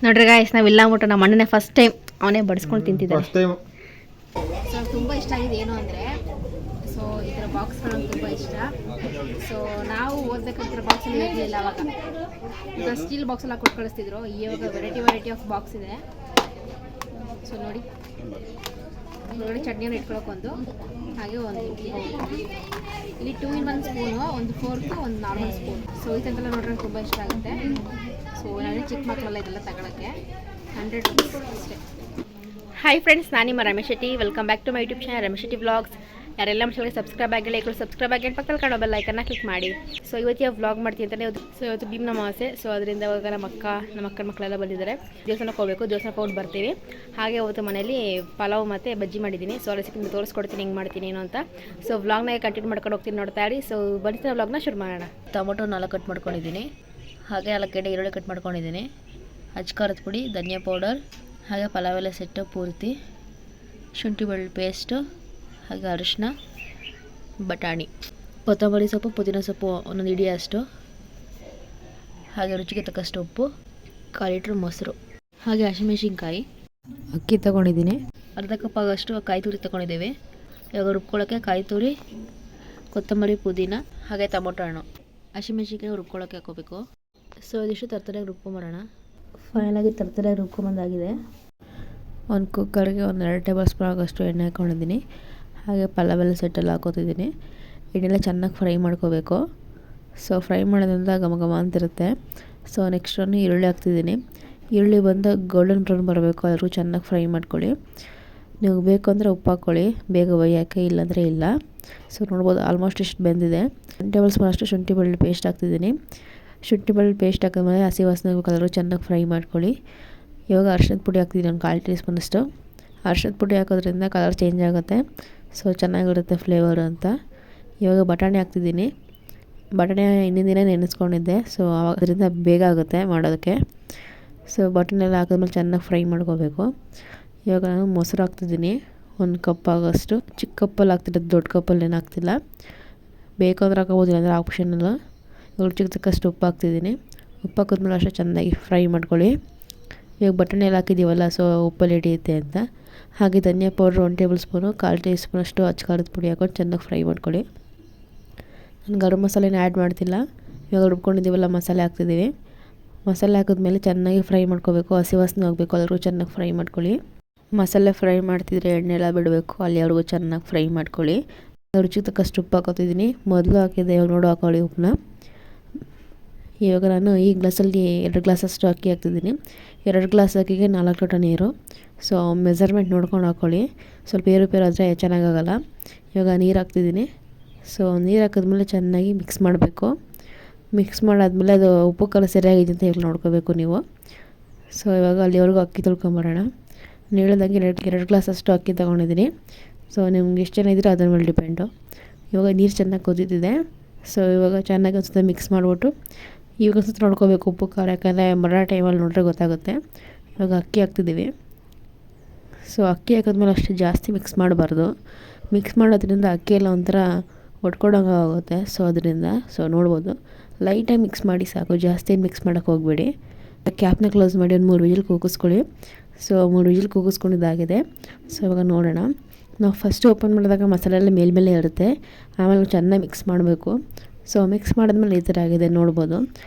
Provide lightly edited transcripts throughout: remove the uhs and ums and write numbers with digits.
ನೋಡ್ರಿ ಗಾಯ್ಸ್ ನಾವು ಇಲ್ಲ ಅಂದ್ಬಿಟ್ಟು ನಮ್ಮ ಅಣ್ಣನೇ ಫಸ್ಟ್ ಟೈಮ್ ಅವನೇ ಬಡಿಸ್ಕೊಂಡು ತಿಂತಿದ್ದಾನೆ. ಸೊ ತುಂಬ ಇಷ್ಟ ಆಗಿದೆ ಏನು ಅಂದರೆ, ಸೊ ಇದರ ಬಾಕ್ಸ್ಗಳು ತುಂಬ ಇಷ್ಟ. ಸೊ ನಾವು ಓದಬೇಕಾಗಿರೋ ಬಾಕ್ಸಲ್ಲಿ ಇರಲಿಲ್ಲ ಅವಾಗ, ಈಗ ಸ್ಟೀಲ್ ಬಾಕ್ಸೆಲ್ಲ ಕೊಟ್ಟು ಕಳಿಸ್ತಿದ್ರು. ಇವಾಗ ವೆರೈಟಿ ಆಫ್ ಬಾಕ್ಸ್ ಇದೆ. ಸೊ ನೋಡಿ, ಒಳಗಡೆ ಚಟ್ನಿಯನ್ನು ಇಟ್ಕೊಳ್ಳೋಕೊಂದು, ಹಾಗೆ ಒಂದು ಇಲ್ಲಿ 2 in 1 ಸ್ಪೂನು, ಒಂದು ಫೋರ್ಕು, ಒಂದು ನಾರ್ಮಲ್ ಸ್ಪೂನ್. ಸೊ ಇದೆಲ್ಲ ನೋಡ್ರೆ ತುಂಬ ಇಷ್ಟ ಆಗುತ್ತೆ. ಸೊ ನಾನೇ ಚಿಕ್ಕ ಮಕ್ಕಳೆಲ್ಲ ಇದೆಲ್ಲ ತಗೊಳ್ಳೋಕ್ಕೆ 100 ರೂಪೀಸ್ ಅಷ್ಟೇ. ಹಾಯ್ ಫ್ರೆಂಡ್ಸ್, ನಾನು ನಿಮ್ಮ Ramesh Shetty. Welcome back to my YouTube channel Ramesh Shetty vlogs. ಯಾರೆಲ್ಲ ನಮ್ಮ ಚಾನಲ್ಗೆ ಸಬ್ಸ್ಕ್ರೈಬ್ ಆಗಿಲ್ಲ, ಈಗಲೂ ಸಬ್ಸ್ಕ್ರೈಬ್ ಆಗಿ ಪಕ್ಕದಲ್ಲಿ ಕಾಣೋ ಬೆಲ್ ಐಕನ್ನ ಕ್ಲಿಕ್ ಮಾಡಿ. ಸೊ ಇವತ್ತಿಗೆ ವ್ಲಾಗ್ ಮಾಡ್ತೀನಿ ಅಂತಲೇ. ಸೊ ಇವತ್ತು ಭೀಮ್ ಅಮಾವಾಸ್ಯೆ. ಸೊ ಅದರಿಂದ ಇವಾಗ ನಮ್ಮ ಅಕ್ಕನ ಮಕ್ಕಳೆಲ್ಲ ಬಂದಿದ್ದಾರೆ. ದೇವಸ್ಥಾನಕ್ಕೆ ಹೋಗಬೇಕು, ದೇವಸ್ಥಾನಕ್ಕೆ ಹೋಗಿ ಬರ್ತೀವಿ. ಹಾಗೆ ಅವತ್ತು ಮನೇಲಿ ಪಲಾವ್ ಮತ್ತು ಬಜ್ಜಿ ಮಾಡಿದ್ದೀನಿ. ಸೊ ರೆಸಿಪಿ ತೋರಿಸ್ಕೊಡ್ತೀನಿ ಹೆಂಗೆ ಮಾಡ್ತೀನಿ ಏನು ಅಂತ. ಸೊ ವ್ಲಾಗ್ನಾಗೆ ಕಂಟಿನ್ಯೂ ಮಾಡ್ಕೊಂಡು ಹೋಗ್ತೀನಿ, ನೋಡ್ತಾ ಇರಿ. ಸೊ ಬನ್ನಿ ವ್ಲಾಗ್ನ ಶುರು ಮಾಡೋಣ. ಟೊಮೊಟೊ 4 ಕಟ್ ಮಾಡ್ಕೊಂಡಿದ್ದೀನಿ, ಹಾಗೆ 4 ಗಡ್ಡೆ ಈರುಳ್ಳಿ ಕಟ್ ಮಾಡ್ಕೊಂಡಿದ್ದೀನಿ, ಅಚ್ಕಾರದ ಪುಡಿ, ಧನಿಯಾ ಪೌಡರ್, ಹಾಗೆ ಪಲಾವ್ ಎಲ್ಲ ಸೆಟ್ಟು ಪೂರ್ತಿ, ಶುಂಠಿ ಬೆಳ್ಳುಳ್ಳಿ ಪೇಸ್ಟು, ಹಾಗೆ ಅರಿಶಿನ, ಬಟಾಣಿ, ಕೊತ್ತಂಬರಿ ಸೊಪ್ಪು, ಪುದೀನ ಸೊಪ್ಪು 1 ಹಿಡಿ ಅಷ್ಟು, ಹಾಗೆ ರುಚಿಗೆ ತಕ್ಕಷ್ಟು ಉಪ್ಪು, 1/4 ಲೀಟ್ರ್ ಮೊಸರು, ಹಾಗೆ ಹಸಿಮೆಣಸಿನ್ಕಾಯಿ, ಅಕ್ಕಿ ತೊಗೊಂಡಿದ್ದೀನಿ, ಅರ್ಧ ಕಪ್ ಆಗೋಷ್ಟು ಕಾಯಿ ತುರಿ ತೊಗೊಂಡಿದ್ದೇವೆ. ಇವಾಗ ರುಬ್ಕೊಳ್ಳೋಕ್ಕೆ ಕಾಯಿ ತುರಿ, ಕೊತ್ತಂಬರಿ, ಪುದೀನ, ಹಾಗೆ ಟೊಮೊಟೊ ಹಣ್ಣು, ಹಸಿಮೆಣಸಿನ್ಕಾಯಿ ರುಬ್ಕೊಳ್ಳೋಕ್ಕೆ ಹಾಕೋಬೇಕು. ಸೊ ಇದಿಷ್ಟು ತರ್ತರೆಯಾಗಿ ರುಬ್ಕೊಂಬರೋಣ. ಫೈನಲಾಗಿ ತರ್ತರೆಯಾಗಿ ರುಬ್ಕೊಂಬಂದಾಗಿದೆ. ಒಂದು ಕುಕ್ಕರ್ಗೆ 2 ಟೇಬಲ್ ಸ್ಪೂನ್ ಆಗೋಷ್ಟು ಎಣ್ಣೆ ಹಾಕ್ಕೊಂಡಿದ್ದೀನಿ, ಹಾಗೆ ಪಲಾವೆಲ್ಲ ಸೆಟ್ಟೆಲ್ಲ ಹಾಕೋತಿದ್ದೀನಿ. ಎಣ್ಣೆಲ್ಲ ಚೆನ್ನಾಗಿ ಫ್ರೈ ಮಾಡ್ಕೋಬೇಕು. ಸೊ ಫ್ರೈ ಮಾಡೋದ್ರಿಂದ ಘಮ ಘಮ ಅಂತಿರುತ್ತೆ. ಸೊ ನೆಕ್ಸ್ಟ್ ಈರುಳ್ಳಿ ಹಾಕ್ತಿದ್ದೀನಿ. ಈರುಳ್ಳಿ ಬಂದು ಗೋಲ್ಡನ್ ಬ್ರೌನ್ ಬರಬೇಕು, ಅದ್ರೂ ಚೆನ್ನಾಗಿ ಫ್ರೈ ಮಾಡ್ಕೊಳ್ಳಿ. ನೀವು ಬೇಕು ಅಂದರೆ ಉಪ್ಪು ಹಾಕ್ಕೊಳ್ಳಿ, ಬೇಗ ಒಯ್ಯೋಕ್ಕೆ, ಇಲ್ಲಾಂದರೆ ಇಲ್ಲ. ಸೊ ನೋಡ್ಬೋದು ಆಲ್ಮೋಸ್ಟ್ ಇಷ್ಟು ಬೆಂದಿದೆ. 1 ಟೇಬಲ್ ಸ್ಪೂನ್ ಅಷ್ಟು ಶುಂಠಿ ಬೆಳ್ಳುಳ್ಳಿ ಪೇಸ್ಟ್ ಹಾಕ್ತಿದ್ದೀನಿ. ಶುಂಠಿ ಬೆಳ್ಳುಳ್ಳಿ ಪೇಸ್ಟ್ ಹಾಕಿದ್ಮೇಲೆ ಹಸಿ ವಾಸನೆ ಕಲರು ಚೆನ್ನಾಗಿ ಫ್ರೈ ಮಾಡ್ಕೊಳ್ಳಿ. ಇವಾಗ ಅರಿಶಿಣದ ಪುಡಿ ಹಾಕ್ತಿದ್ದೀನಿ, ಒಂದು 1/4 ಟೀ ಸ್ಪೂನಷ್ಟು. ಅರಿಶಿಣದ ಪುಡಿ ಹಾಕೋದ್ರಿಂದ ಕಲರ್ ಚೇಂಜ್ ಆಗುತ್ತೆ, ಸೊ ಚೆನ್ನಾಗಿರುತ್ತೆ ಫ್ಲೇವರು ಅಂತ. ಇವಾಗ ಬಟಾಣಿ ಹಾಕ್ತಿದ್ದೀನಿ. ಬಟಾಣಿ ಹಿಂದಿನ ದಿನ ನೆನೆಸ್ಕೊಂಡಿದ್ದೆ, ಸೊ ಅದರಿಂದ ಬೇಗ ಆಗುತ್ತೆ ಮಾಡೋದಕ್ಕೆ. ಸೊ ಬಟಾಣಿ ಎಲ್ಲ ಹಾಕಿದ್ಮೇಲೆ ಚೆನ್ನಾಗಿ ಫ್ರೈ ಮಾಡ್ಕೋಬೇಕು. ಇವಾಗ ನಾನು ಮೊಸರು ಹಾಕ್ತಿದ್ದೀನಿ, 1 ಕಪ್ ಆಗೋಷ್ಟು. ಚಿಕ್ಕ ಕಪ್ಪಲ್ಲಿ ಹಾಕ್ತಿರೋದು, ದೊಡ್ಡ ಕಪ್ಪಲ್ಲಿ ಏನು ಹಾಕ್ತಿಲ್ಲ. ಬೇಕು ಅಂದ್ರೆ ಹಾಕೋಬೋದು, ಅಂದರೆ ಆಪ್ಷನಲ್ಲ. ರುಚಿಗೆ ತಕ್ಕಷ್ಟು ಉಪ್ಪು ಹಾಕ್ತಿದ್ದೀನಿ. ಉಪ್ಪು ಹಾಕಿದ್ಮೇಲೆ ಅಷ್ಟೇ ಚೆನ್ನಾಗಿ ಫ್ರೈ ಮಾಡ್ಕೊಳ್ಳಿ. ಇವಾಗ ಬಟಾಣಿ ಎಲ್ಲ ಹಾಕಿದ್ದೀವಲ್ಲ, ಸೊ ಉಪ್ಪಲ್ಲಿ ಹಿಡಿಯುತ್ತೆ ಅಂತ. ಹಾಗೆ ಧನಿಯಾ ಪೌಡ್ರ್ 1 ಟೇಬಲ್ ಸ್ಪೂನು, 1/4 ಟೀ ಸ್ಪೂನಷ್ಟು ಅಚ್ಕಾರದ ಪುಡಿ ಹಾಕೊಂಡು ಚೆನ್ನಾಗಿ ಫ್ರೈ ಮಾಡ್ಕೊಳ್ಳಿ. ನಾನು ಗರಂ ಮಸಾಲೆನ ಆ್ಯಡ್ ಮಾಡ್ತಿಲ್ಲ. ಇವಾಗ ರುಬ್ಕೊಂಡಿದ್ದೀವಲ್ಲ ಮಸಾಲೆ ಹಾಕ್ತಿದ್ದೀವಿ. ಮಸಾಲೆ ಹಾಕಿದ್ಮೇಲೆ ಚೆನ್ನಾಗಿ ಫ್ರೈ ಮಾಡ್ಕೋಬೇಕು, ಹಸಿ ವಾಸನೆ ಹೋಗಬೇಕು, ಅಲ್ಲಿವರೆಗೂ ಚೆನ್ನಾಗಿ ಫ್ರೈ ಮಾಡ್ಕೊಳ್ಳಿ. ಮಸಾಲೆ ಫ್ರೈ ಮಾಡ್ತಿದ್ರೆ ಎಣ್ಣೆ ಎಲ್ಲ ಬಿಡಬೇಕು, ಅಲ್ಲಿವರೆಗೂ ಚೆನ್ನಾಗಿ ಫ್ರೈ ಮಾಡ್ಕೊಳ್ಳಿ. ರುಚಿಗೆ ತಕ್ಕಷ್ಟು ಉಪ್ಪು ಹಾಕೋತಿದ್ದೀನಿ. ಮೊದಲು ಹಾಕಿದ್ದೆ, ಇವಾಗ ನೋಡು ಹಾಕೊಳ್ಳಿ ಉಪ್ಪನ್ನ. ಇವಾಗ ನಾನು ಈ ಗ್ಲಾಸಲ್ಲಿ 2 ಗ್ಲಾಸಷ್ಟು ಅಕ್ಕಿ ಹಾಕ್ತಿದ್ದೀನಿ. 2 ಗ್ಲಾಸ್ ಅಕ್ಕಿಗೆ 4 ಲೋಟ ನೀರು. ಸೊ ಮೆಜರ್ಮೆಂಟ್ ನೋಡ್ಕೊಂಡು ಹಾಕ್ಕೊಳ್ಳಿ, ಸ್ವಲ್ಪ ಏರುಪೇರು ಆದರೆ ಚೆನ್ನಾಗಾಗಲ್ಲ. ಇವಾಗ ನೀರು ಹಾಕ್ತಿದ್ದೀನಿ. ಸೊ ನೀರು ಹಾಕಿದ್ಮೇಲೆ ಚೆನ್ನಾಗಿ ಮಿಕ್ಸ್ ಮಾಡಬೇಕು. ಮಿಕ್ಸ್ ಮಾಡಾದ್ಮೇಲೆ ಅದು ಉಪ್ಪು ಖಾರ ಸರಿಯಾಗಿದೆ ಅಂತ ಹೇಳಿ ನೋಡ್ಕೋಬೇಕು ನೀವು. ಸೊ ಇವಾಗ ಅಲ್ಲಿವರೆಗೂ ಅಕ್ಕಿ ತೊಳ್ಕೊಂಬರೋಣ. ನಾನು ಹೇಳಿದಂಗೆ 2 ಗ್ಲಾಸಷ್ಟು ಅಕ್ಕಿ ತೊಗೊಂಡಿದ್ದೀನಿ. ಸೊ ನಿಮ್ಗೆ ಎಷ್ಟು ಜನ ಇದ್ದರೆ ಅದ್ರ ಮೇಲೆ ಡಿಪೆಂಡು. ಇವಾಗ ನೀರು ಚೆನ್ನಾಗಿ ಕುದೀತಿದೆ. ಸೊ ಇವಾಗ ಚೆನ್ನಾಗಿ ಒಂದು ಮಿಕ್ಸ್ ಮಾಡಿಬಿಟ್ಟು ಇವಾಗ ಒಂದು ನೋಡ್ಕೋಬೇಕು ಉಪ್ಪು ಖಾರ, ಯಾಕಂದರೆ ಬರೋ ಟೈಮಲ್ಲಿ ನೋಡಿದ್ರೆ ಗೊತ್ತಾಗುತ್ತೆ. ಇವಾಗ ಅಕ್ಕಿ ಹಾಕ್ತಿದ್ದೀವಿ. ಸೊ ಅಕ್ಕಿ ಹಾಕಿದ್ಮೇಲೆ ಅಷ್ಟು ಜಾಸ್ತಿ ಮಿಕ್ಸ್ ಮಾಡಬಾರ್ದು. ಮಿಕ್ಸ್ ಮಾಡೋದ್ರಿಂದ ಅಕ್ಕಿ ಎಲ್ಲ ಒಂಥರ ಒಡ್ಕೊಡೋಂಗೆ ಆಗುತ್ತೆ. ಸೊ ಅದರಿಂದ ನೋಡ್ಬೋದು ಲೈಟಾಗಿ ಮಿಕ್ಸ್ ಮಾಡಿ ಸಾಕು, ಜಾಸ್ತಿ ಮಿಕ್ಸ್ ಮಾಡೋಕ್ಕೆ ಹೋಗಬೇಡಿ. ಕ್ಯಾಪ್ನ ಕ್ಲೋಸ್ ಮಾಡಿ ಒಂದು 3 ವಿಜಿಲ್ ಕೂಗಿಸ್ಕೊಳ್ಳಿ. ಸೊ 3 ವಿಜಿಲ್ ಕೂಗಿಸ್ಕೊಂಡಿದ್ದಾಗಿದೆ. ಸೊ ಇವಾಗ ನೋಡೋಣ. ನಾವು ಫಸ್ಟ್ ಓಪನ್ ಮಾಡಿದಾಗ ಮಸಾಲೆ ಎಲ್ಲ ಮೇಲ್ಮೇಲೆ ಇರುತ್ತೆ, ಆಮೇಲೆ ಚೆನ್ನಾಗಿ ಮಿಕ್ಸ್ ಮಾಡಬೇಕು. ಸೊ ಮಿಕ್ಸ್ ಮಾಡಿದ್ಮೇಲೆ ಈ ಥರ ಆಗಿದೆ, ನೋಡ್ಬೋದು.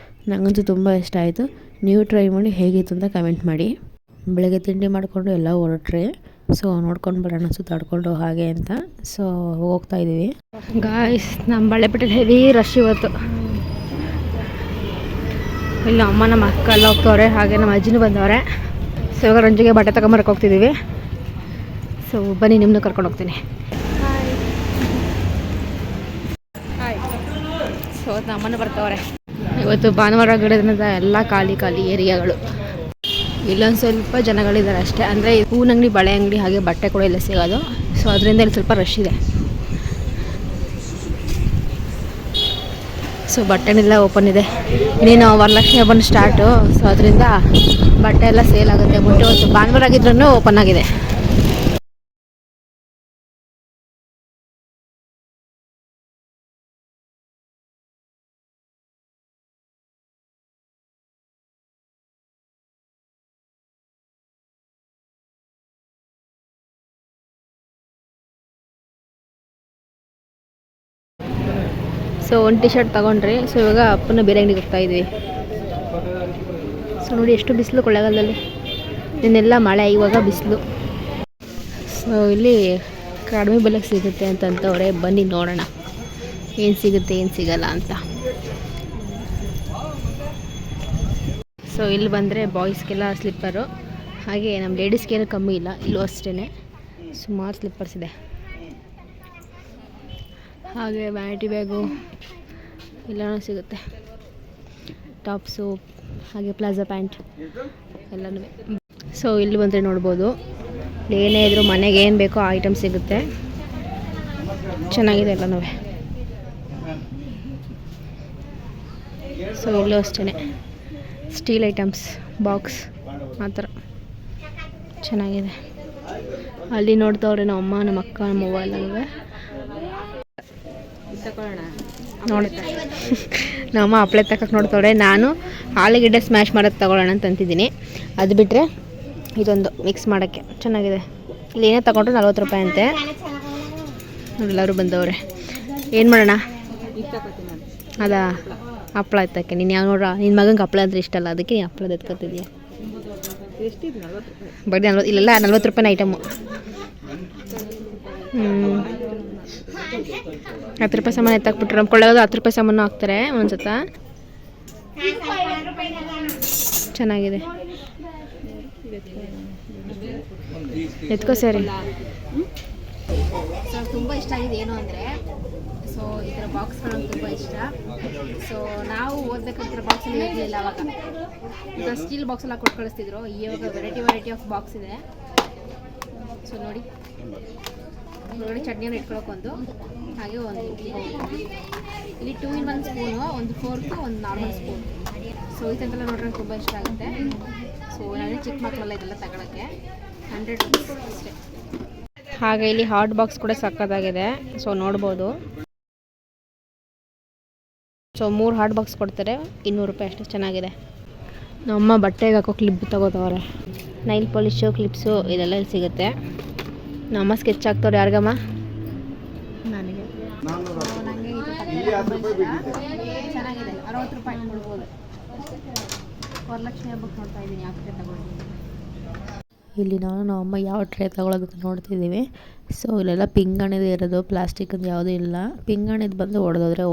ನನಗಂತೂ ತುಂಬ ಇಷ್ಟ ಆಯಿತು. ನೀವು ಟ್ರೈ ಮಾಡಿ ಹೇಗಿತ್ತು ಅಂತ ಕಮೆಂಟ್ ಮಾಡಿ. ಬೆಳಗ್ಗೆ ತಿಂಡಿ ಮಾಡಿಕೊಂಡು ಎಲ್ಲ ಹೊರಟ್ರೆ, ಸೊ ನೋಡ್ಕೊಂಡು ಬರೋಣ ಸುತ್ತಾಡ್ಕೊಂಡು ಹಾಗೆ ಅಂತ. ಸೊ ಹೋಗ್ತಾ ಇದ್ದೀವಿ ಗಾಯ್ಸ್. ನಮ್ಮ ಬಳೆಪೇಟೆಲಿ ಹೆವಿ ರಶ್ ಇವತ್ತು. ಇಲ್ಲಿ ಅಮ್ಮ ನಮ್ಮ ಅಕ್ಕ ಎಲ್ಲ ಹೋಗ್ತವ್ರೆ, ಹಾಗೆ ನಮ್ಮ ಅಜ್ಜಿನೂ ಬಂದವ್ರೆ. ಸೊ ಇವಾಗ ರಂಜಿಗೆ ಬಟ್ಟೆ ತಗೊಂಬರಕ್ಕೆ ಹೋಗ್ತಿದ್ದೀವಿ. ಸೊ ಬನ್ನಿ, ನಿಮ್ಮನ್ನು ಕರ್ಕೊಂಡು ಹೋಗ್ತೀನಿ. ಸೊ ನಮ್ಮನ್ನು ಬರ್ತವ್ರೆ. ಇವತ್ತು ಭಾನುವಾರ ಗಿಡದಿಂದ ಎಲ್ಲ ಖಾಲಿ ಏರಿಯಾಗಳು. ಇಲ್ಲೊಂದು ಸ್ವಲ್ಪ ಜನಗಳಿದ್ದಾರೆ ಅಷ್ಟೇ, ಅಂದರೆ ಹೂವಿನ ಅಂಗಡಿ, ಬಳೆ ಅಂಗಡಿ, ಹಾಗೆ ಬಟ್ಟೆ ಕೂಡ ಇಲ್ಲ ಸಿಗೋದು. ಸೊ ಅದರಿಂದ ಇಲ್ಲಿ ಸ್ವಲ್ಪ ರಶ್ ಇದೆ. ಸೊ ಬಟ್ಟೆನೆಲ್ಲ ಓಪನ್ ಇದೆ. ಇನ್ನೇನು ವರಲಕ್ಷ್ಮಿ ಹಬ್ಬನ ಸ್ಟಾರ್ಟು. ಸೊ ಅದರಿಂದ ಬಟ್ಟೆ ಎಲ್ಲ ಸೇಲ್ ಆಗುತ್ತೆ. ಇವತ್ತು ಭಾನುವಾರ ಆಗಿದ್ರೂ ಓಪನ್ ಆಗಿದೆ. ಸೊ ಒಂದು ಟಿ ಶರ್ಟ್ ತೊಗೊಂಡ್ರಿ. ಸೊ ಇವಾಗ ಅಪ್ಪನ ಬೇರೆ ಅಂಗಡಿಗೆ ಹೋಗ್ತಾಯಿದ್ವಿ. ಸೊ ನೋಡಿ ಎಷ್ಟು ಬಿಸಿಲು ಕೊಳ್ಳೇಗಾಲದಲ್ಲಿ. ಇನ್ನೆಲ್ಲ ಮಳೆ, ಇವಾಗ ಬಿಸಿಲು. ಸೊ ಇಲ್ಲಿ ಕಡಿಮೆ ಬೆಲೆಗೆ ಸಿಗುತ್ತೆ ಅಂತಂತವ್ರೆ. ಬನ್ನಿ ನೋಡೋಣ ಏನು ಸಿಗುತ್ತೆ ಏನು ಸಿಗಲ್ಲ ಅಂತ. ಸೊ ಇಲ್ಲಿ ಬಂದರೆ ಬಾಯ್ಸ್ಗೆಲ್ಲ ಸ್ಲಿಪ್ಪರು, ಹಾಗೆ ನಮ್ಮ ಲೇಡೀಸ್ಗೇನು ಕಮ್ಮಿ ಇಲ್ಲ. ಇಲ್ಲೂ ಅಷ್ಟೇ ಸುಮಾರು ಸ್ಲಿಪ್ಪರ್ಸ್ ಇದೆ. ಹಾಗೆ ವ್ಯಾನಿಟಿ ಬ್ಯಾಗು ಎಲ್ಲನೂ ಸಿಗುತ್ತೆ. ಟಾಪ್ಸು ಹಾಗೆ ಪ್ಲಾಜಾ ಪ್ಯಾಂಟ್ ಎಲ್ಲನೂ. ಸೊ ಇಲ್ಲಿ ಬಂದರೆ ನೋಡ್ಬೋದು, ಏನೇ ಇದ್ರೂ ಮನೆಗೆ ಏನು ಬೇಕೋ ಆ ಐಟಮ್ ಸಿಗುತ್ತೆ. ಚೆನ್ನಾಗಿದೆ ಎಲ್ಲನೂ. ಸೊ ಇಲ್ಲೂ ಅಷ್ಟೇ ಸ್ಟೀಲ್ ಐಟಮ್ಸ್, ಬಾಕ್ಸ್ ಆ ಥರ ಚೆನ್ನಾಗಿದೆ. ಅಲ್ಲಿ ನೋಡ್ತವ್ರೆ ನಮ್ಮ ಅಮ್ಮ, ನಮ್ಮ ಅಕ್ಕ, ನಮ್ಮ ಅವ್ವ ಎಲ್ಲನೂ ನೋಡುತ್ತೆ. ನಮ್ಮ ಹಪ್ಳೆ ತಕ್ಕಕ್ಕೆ ನೋಡ್ತವ್ರೆ. ನಾನು ಆಲೂಗೆಡ್ಡೆ ಸ್ಮ್ಯಾಶ್ ಮಾಡೋದು ತೊಗೊಳ್ಳೋಣ ಅಂತ ಅಂತಿದ್ದೀನಿ. ಅದು ಬಿಟ್ಟರೆ ಇದೊಂದು ಮಿಕ್ಸ್ ಮಾಡೋಕ್ಕೆ ಚೆನ್ನಾಗಿದೆ. ಇಲ್ಲಿ ಏನೇ ತೊಗೊಂಡ್ರು 40 ರೂಪಾಯಿ ಅಂತೆ. ಎಲ್ಲರೂ ಬಂದವ್ರೆ. ಏನು ಮಾಡೋಣ? ಅದಾ ಹಪ್ಳ ಎತ್ತಕ್ಕೆ. ನೀನು ಯಾವ ನೋಡ್ರ, ನಿನ್ನ ಮಗಂಗೆ ಹಪ್ಳ ಅಂದರೆ ಇಷ್ಟ ಅಲ್ಲ, ಅದಕ್ಕೆ ನೀನು ಹಪ್ಳದ ಎತ್ಕೊತಿದ್ದೀಯ. ಬರೀ 40, ಇಲ್ಲೆಲ್ಲ 40 ರೂಪಾಯಿನ ಐಟಮು. 10 ರೂಪಾಯಿ ಸಾಮಾನು ಎತ್ತಾಕ್ಬಿಟ್ರೆ ನಮ್ಮ ಕೊಳ್ಳೋದು 10 ರೂಪಾಯಿ ಸಾಮಾನು ಹಾಕ್ತಾರೆ ಒಂದ್ಸತ. ಚೆನ್ನಾಗಿದೆ. ಎತ್ಕೋ ಸರಿ. ಸೊ ತುಂಬ ಇಷ್ಟ ಆಗಿದೆ ಏನು ಅಂದರೆ, ಸೊ ಈ ಥರ ಬಾಕ್ಸ್ಗಳು ನಂಗೆ ತುಂಬ ಇಷ್ಟ. ಸೊ ನಾವು ಓದಬೇಕಂತ ಬಾಕ್ಸಲ್ಲಿ ಇರಲಿಲ್ಲ ಅವಾಗ. ಈಗ ಸ್ಟೀಲ್ ಬಾಕ್ಸೆಲ್ಲ ಕೊಟ್ಟು ಕಳಿಸ್ತಿದ್ರು. ಇವಾಗ ವೆರೈಟಿ ಆಫ್ ಬಾಕ್ಸ್ ಇದೆ. ಸೊ ನೋಡಿ, ಒಳಗಡೆ ಚಟ್ನಿಯನ್ನು ಇಟ್ಕೊಳ್ಳೋಕೊಂದು, ಹಾಗೆ ಒಂದು ಇಲ್ಲಿ 2 in 1 ಸ್ಪೂನು, ಒಂದು ಫೋರ್ಕು, ಒಂದು ನಾರ್ಮಲ್ ಸ್ಪೂನ್. ಸೊ ಇದೆಲ್ಲ ನೋಡ್ರೆ ತುಂಬ ಇಷ್ಟ ಆಗುತ್ತೆ. ಸೊ ನಾನೇ ಚಿಕ್ಕ ಮಕ್ಕಳೆಲ್ಲ ಇದೆಲ್ಲ ತಗೊಳ್ಳೋಕ್ಕೆ 100 ರೂಪೀಸ್ ಅಷ್ಟೇ. ಹಾಗೆ ಇಲ್ಲಿ ಹಾಟ್ ಬಾಕ್ಸ್ ಕೂಡ ಸಕ್ಕತ್ತಾಗಿದೆ. ಸೊ ನೋಡ್ಬೋದು. ಸೊ 3 ಹಾಟ್ ಬಾಕ್ಸ್ ಕೊಡ್ತಾರೆ, 200 ರೂಪಾಯಿ ಅಷ್ಟೇ. ಚೆನ್ನಾಗಿದೆ. ನಮ್ಮ ಬಟ್ಟೆಗೆ ಹಾಕೋ ಕ್ಲಿಪ್ ತಗೋತವ್ರೆ. ನೈಲ್ ಪಾಲಿಶು, ಕ್ಲಿಪ್ಸು ಇದೆಲ್ಲ ಇಲ್ಲಿ ಸಿಗುತ್ತೆ. ನಮ್ಮ ಸ್ಕೆಚ್ ಹಾಕ್ತವ್ರೆ. ಯಾರಿಗಮ್ಮ? ನನಗೆ. ಚೆನ್ನಾಗಿದೆ. 60 ರೂಪಾಯಿ ಕೊಡ್ಬೋದು. ವರಲಕ್ಷ್ಮಿ ಹಬ್ಬಕ್ಕೆ ನೋಡ್ತಾ ಇದ್ದೀನಿ ಯಾವ ಟ್ರೇ ತಗೊಳ್ತೀನಿ. ಇಲ್ಲಿ ನಮ್ಮ ಅಮ್ಮ ಯಾವ ಟ್ರೇ ತಗೊಳ್ಳೋದು ನೋಡ್ತಿದ್ದೀವಿ. ಸೊ ಇಲ್ಲೆಲ್ಲ ಪಿಂಗಾಣಿದು ಇರೋದು, ಪ್ಲಾಸ್ಟಿಕ್ದು ಯಾವುದೂ ಇಲ್ಲ. ಪಿಂಗಾಣಿದು ಬಂದು ಹೊಡೆದೋದ್ರೆ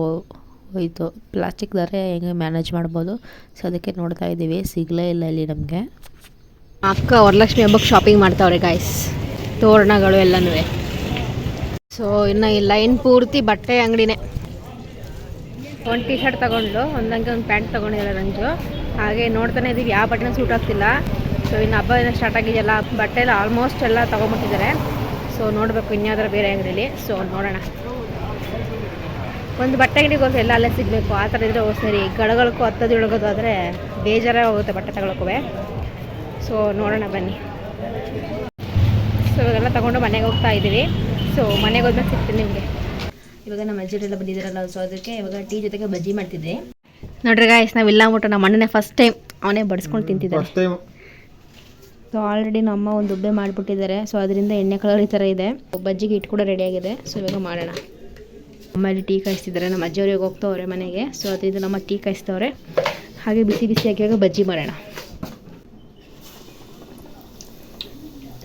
ಹೋಯ್ತು. ಪ್ಲಾಸ್ಟಿಕ್ದಾರೆ ಹೆಂಗೆ ಮ್ಯಾನೇಜ್ ಮಾಡ್ಬೋದು. ಸೊ ಅದಕ್ಕೆ ನೋಡ್ತಾ ಇದ್ದೀವಿ. ಸಿಗಲೇ ಇಲ್ಲ ಇಲ್ಲಿ ನಮಗೆ. ಅಕ್ಕ ವರಲಕ್ಷ್ಮಿ ಹಬ್ಬಕ್ಕೆ ಶಾಪಿಂಗ್ ಮಾಡ್ತಾವ್ರೆ ಗಾಯ್ಸ್. ತೋರಣಗಳು ಎಲ್ಲನೂ. ಸೊ ಇನ್ನು ಈ ಲೈನ್ ಪೂರ್ತಿ ಬಟ್ಟೆ ಅಂಗಡಿನೇ. ಒಂದು ಟಿ ಶರ್ಟ್ ತೊಗೊಂಡು, ಒಂದಂಗೆ ಒಂದು ಪ್ಯಾಂಟ್ ತೊಗೊಂಡಿದ್ದಾರೆ ರಂಜು. ಹಾಗೆ ನೋಡ್ತಾನೆ ಇದ್ದೀವಿ ಯಾವ ಬಟ್ಟೆನ ಸೂಟ್ ಆಗ್ತಿಲ್ಲ. ಸೊ ಇನ್ನು ಹಬ್ಬ ಏನೋ ಸ್ಟಾರ್ಟ್ ಆಗಿದೆಯಲ್ಲ, ಬಟ್ಟೆ ಎಲ್ಲ ಆಲ್ಮೋಸ್ಟ್ ಎಲ್ಲ ತೊಗೊಂಬಿಟ್ಟಿದ್ದಾರೆ. ಸೊ ನೋಡಬೇಕು ಇನ್ಯಾವುದಾರು ಬೇರೆ ಅಂಗಡಿಯಲ್ಲಿ. ಸೊ ನೋಡೋಣ. ಒಂದು ಬಟ್ಟೆ ಅಂಗಡಿಗೆ ಹೋದ್ರೆ ಎಲ್ಲ ಅಲ್ಲೇ ಸಿಗಬೇಕು ಆ ಥರ ಇದ್ದರೆ ಸರಿ. ಗಡಗಳಕ್ಕೂ ಹತ್ತದು ಇಳಗೋದು ಆದರೆ ಬೇಜಾರೇ ಹೋಗುತ್ತೆ ಬಟ್ಟೆ ತಗೊಳಕ್ಕೂ. ಸೊ ನೋಡೋಣ ಬನ್ನಿ. ಸೊ ಇವಾಗೆಲ್ಲ ತೊಗೊಂಡು ಮನೆಗೆ ಹೋಗ್ತಾ ಇದ್ದೀವಿ. ಸೊ ಮನೆಗೆ ಹೋದ್ಮೇಲೆ ಸಿಗ್ತೀನಿ ನಿಮಗೆ. ಇವಾಗ ನಮ್ಮ ಅಜ್ಜಿರೆಲ್ಲ ಬಂದಿದ್ದಾರಲ್ಲ, ಸೊ ಅದಕ್ಕೆ ಇವಾಗ ಟೀ ಜೊತೆಗೆ ಬಜ್ಜಿ ಮಾಡ್ತಿದ್ದೆ. ನೋಡ್ರಿ ಗಾಯ್ಸ್, ನಾವಿಲ್ಲ ಅಂದ್ಬಿಟ್ಟು ನಮ್ಮ ಅಣ್ಣನೇ ಫಸ್ಟ್ ಟೈಮ್ ಅವನೇ ಬಡಿಸ್ಕೊಂಡು ತಿಂತಿದ್ದಾರೆ. ಸೊ ಆಲ್ರೆಡಿ ನಮ್ಮ ಅಮ್ಮ ಒಂದು ಉಬ್ಬೆ ಮಾಡಿಬಿಟ್ಟಿದ್ದಾರೆ. ಸೊ ಅದರಿಂದ ಎಣ್ಣೆ ಕಲರ್ ಈ ಥರ ಇದೆ. ಬಜ್ಜಿಗೆ ಹಿಟ್ಟು ಕೂಡ ರೆಡಿಯಾಗಿದೆ. ಸೊ ಇವಾಗ ಮಾಡೋಣ. ಅಮ್ಮಲ್ಲಿ ಟೀ ಕಾಯಿಸ್ತಿದ್ದಾರೆ. ನಮ್ಮ ಅಜ್ಜಿಯವ್ರಿಗೆ ಹೋಗ್ತವ್ರೆ ಮನೆಗೆ. ಸೊ ಅದರಿಂದ ನಮ್ಮ ಟೀ ಕಾಯಿಸ್ತವ್ರೆ. ಹಾಗೆ ಬಿಸಿ ಬಿಸಿ ಹಾಕಿವಾಗ ಬಜ್ಜಿ ಮಾಡೋಣ.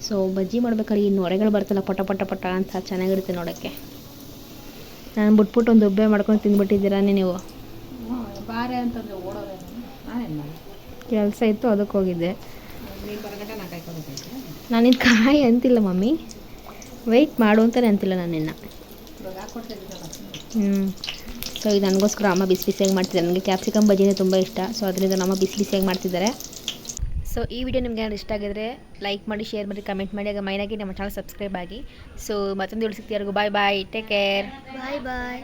ಸೊ ಬಜ್ಜಿ ಮಾಡ್ಬೇಕಾದ್ರೆ ಈ ನೊರೆಗಳು ಬರ್ತಲ್ಲ ಪಟ ಪಟ ಪಟ ಅಂತ ಚೆನ್ನಾಗಿರುತ್ತೆ ನೋಡೋಕ್ಕೆ. ನಾನು ಬಿಟ್ಬಿಟ್ಟು ಒಂದು ಉಬ್ಬೆ ಮಾಡ್ಕೊಂಡು ತಿಂದ್ಬಿಟ್ಟಿದ್ದೀರಾ ನೀವು. ಬಾರೆ ಅಂತಂದರೆ ಓಡೋದು. ಕೆಲಸ ಇತ್ತು ಅದಕ್ಕೆ ಹೋಗಿದ್ದೆ. ನಾನಿನ್ನ ಕಾಯಿ ಅಂತಿಲ್ಲ ಮಮ್ಮಿ, ವೆಯ್ಟ್ ಮಾಡು ಅಂತಲೇ ಅಂತಿಲ್ಲ ನಾನಿನ್ನ. ಸೊ ಇದು ನನಗೋಸ್ಕರ ಅಮ್ಮ ಬಿಸಿ ಬಿಸಿಯಾಗಿ ಮಾಡ್ತಿದ್ದಾರೆ. ನನಗೆ ಕ್ಯಾಪ್ಸಿಕಮ್ ಬಜ್ಜಿನೇ ತುಂಬ ಇಷ್ಟ. ಸೊ ಅದರಿಂದ ನಮ್ಮ ಬಿಸಿ ಬಿಸಿಯಾಗಿ ಮಾಡ್ತಿದ್ದಾರೆ. ಸೊ ಈ ವಿಡಿಯೋ ನಿಮಗೆ ಏನಾದ್ರು ಇಷ್ಟ ಆಗಿದ್ರೆ ಲೈಕ್ ಮಾಡಿ, ಶೇರ್ ಮಾಡಿ, ಕಮೆಂಟ್ ಮಾಡಿ. ಆಗ ಮೈನಾಗಿ ನಮ್ಮ ಚಾನಲ್ ಸಬ್ಸ್ಕ್ರೈಬ್ ಆಗಿ. ಸೊ ಮತ್ತೊಂದು ಸಿಗ್ತೀವಿ. ಬಾಯ್ ಬಾಯ್, ಟೇಕ್ ಕೇರ್, ಬಾಯ್ ಬಾಯ್.